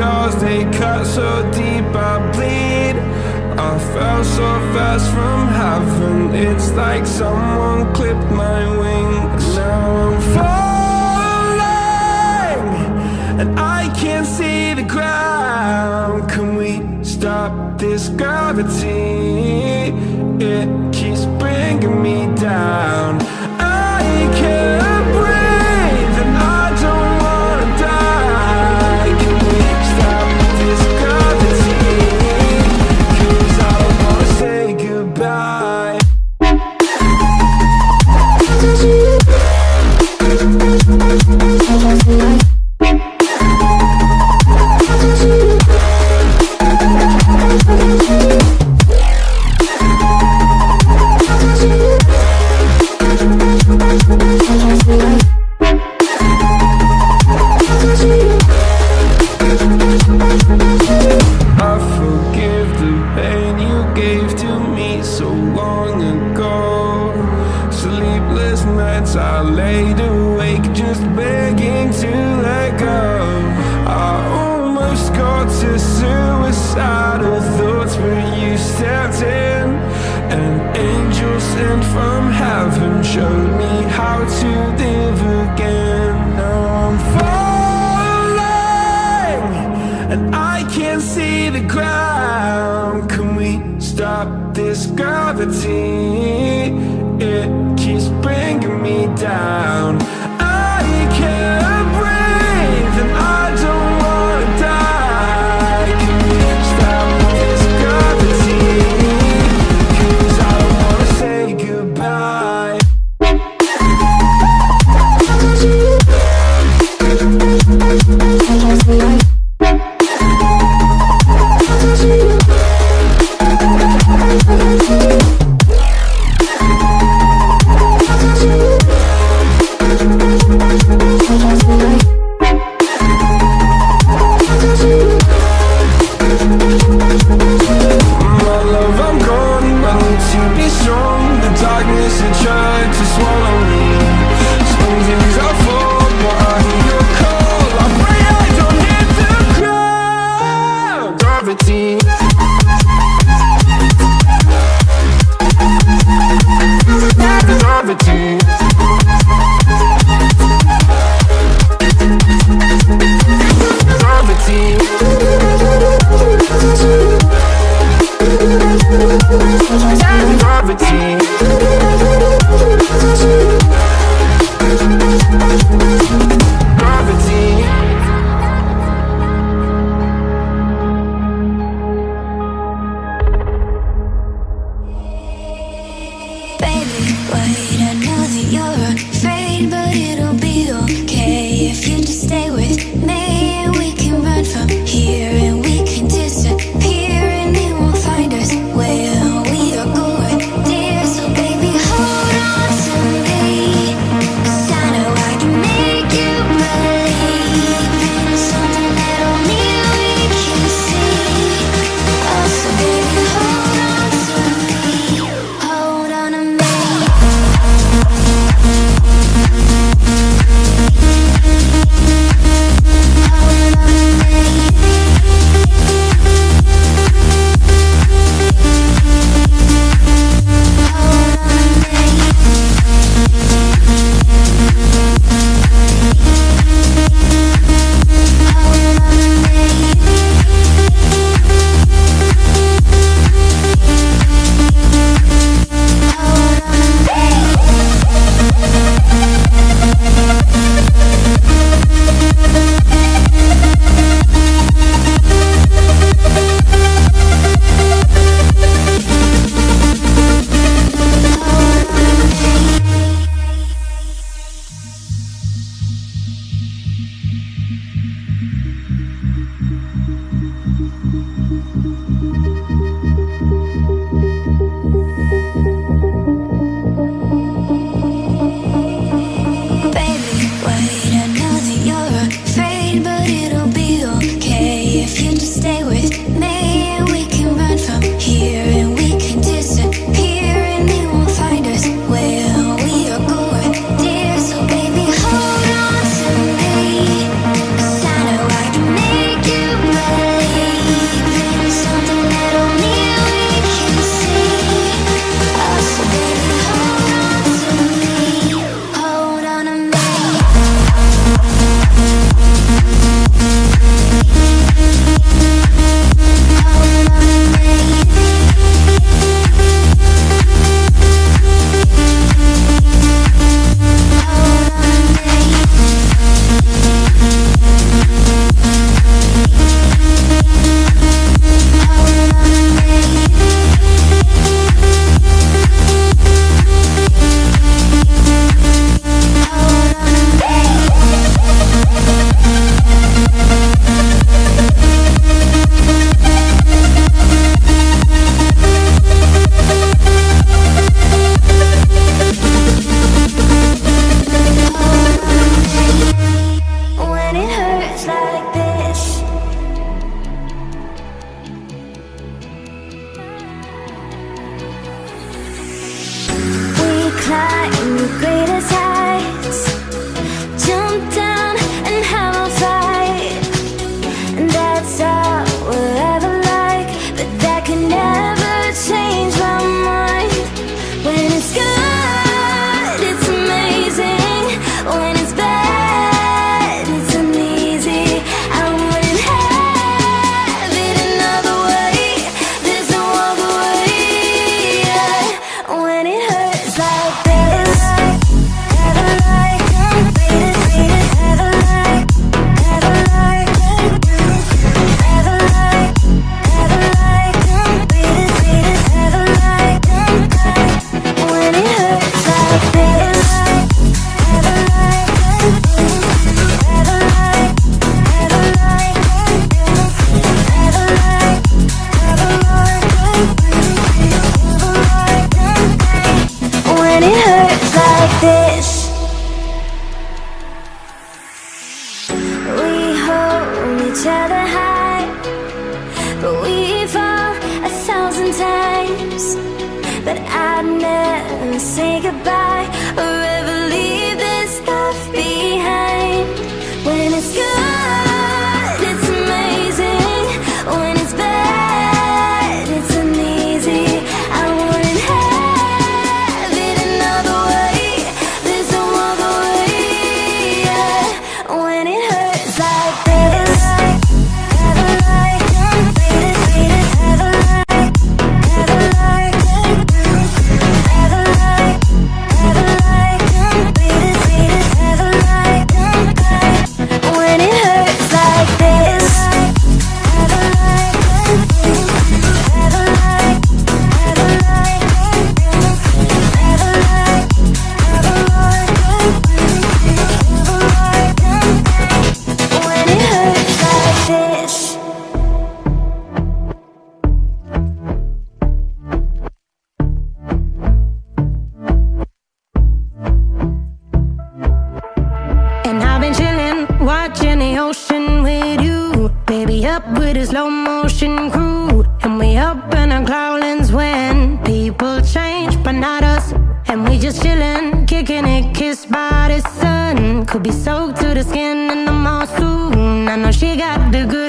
scars, they cut so deep I bleed. I fell so fast from heaven, it's like someone clipped my wings. Now I'm falling, and I can't see the ground. Can we stop this gravity? It keeps bringing me down. I can't breathe and I don't wanna die. Can we stop this gravity? 'Cause I don't wanna say goodbye. I forgive the pain you gave to me so long ago. Sleepless nights I laid awake just begging to let go. I almost got to suicidal thoughts, but you stepped in. An angel sent from heaven showed me how to live again. Now I'm falling, and I can't see the ground. Can we stop this gravity? It keeps bringing me down. I can't breathe and I don't wanna die. Can we stop this gravity? 'Cause I don't wanna say goodbye. Make you each other high, but we fall 1,000 times. But I'd never say goodbye or ever leave this stuff behind. When it's good, it's amazing. When it's bad, it's uneasy. I wouldn't have it another way. There's no other way, yeah. When it hurts like this, have a light, beat it, have a light, have a light, have a light, have a light, beat it, have a light. When it hurts like this, have a light, have a light, have a light, have a light, have a light, when it hurts like this. And I've been chillin', watching the ocean with you. Baby, up with a slow motion crew. And we up in our growlings when people change, but not us. And we just chillin', kicking it, kissed by the sun. Could be soaked to the skin in the mall soon. I know she got the good